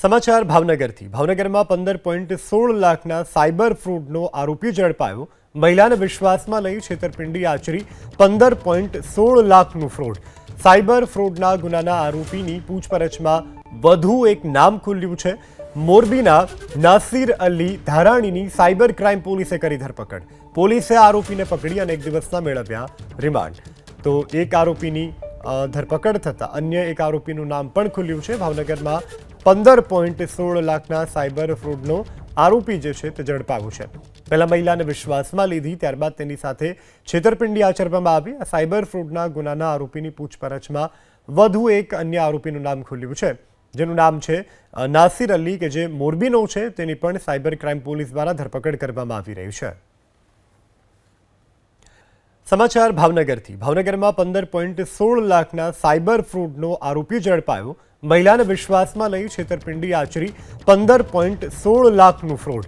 સમાચાર ભાવનગરથી ભાવનગરમાં 15.16 લાખના સાયબર ફ્રોડનો આરોપી ઝડપાયો। મહિલાને વિશ્વાસમાં લઈ છેતરપિંડી આચરી 15.16 લાખનું ફ્રોડ। સાયબર ફ્રોડના ગુનાના આરોપીની પૂછપરછમાં વધુ એક નામ ખુલ્યું છે। મોરબીના નાસિર અલી ધારાણીની સાયબર ક્રાઇમ પોલીસે કરી ધરપકડ। પોલીસે આરોપીને પકડી અને એક દિવસના મેળવ્યા રિમાન્ડ। તો એક આરોપીની ધરપકડ થતાં અન્ય એક આરોપીનું નામ પણ ખુલ્યું છે। ભાવનગરમાં 15.16 લાખના સાયબર ફ્રોડનો આરોપી જે છે તે ઝડપાયો છે। પહેલા મહિલાને વિશ્વાસમાં લીધી, ત્યારબાદ તેની સાથે છેતરપિંડી આચરવામાં આવી। આ સાયબર ફ્રોડના ગુનાના આરોપીની પૂછપરછમાં વધુ એક અન્ય આરોપીનું નામ ખુલ્યું છે, જેનું નામ છે નાસિર અલી, કે જે મોરબીનો છે। તેની પણ સાયબર ક્રાઇમ પોલીસ દ્વારા ધરપકડ કરવામાં આવી રહી છે। સમાચાર ભાવનગરથી ભાવનગરમાં 15.16 લાખના સાયબર ફ્રોડનો આરોપી ઝડપાયો। મહિલાને વિશ્વાસમાં લઈ છેતરપિંડી આચરી 15.16 લાખનું ફ્રોડ।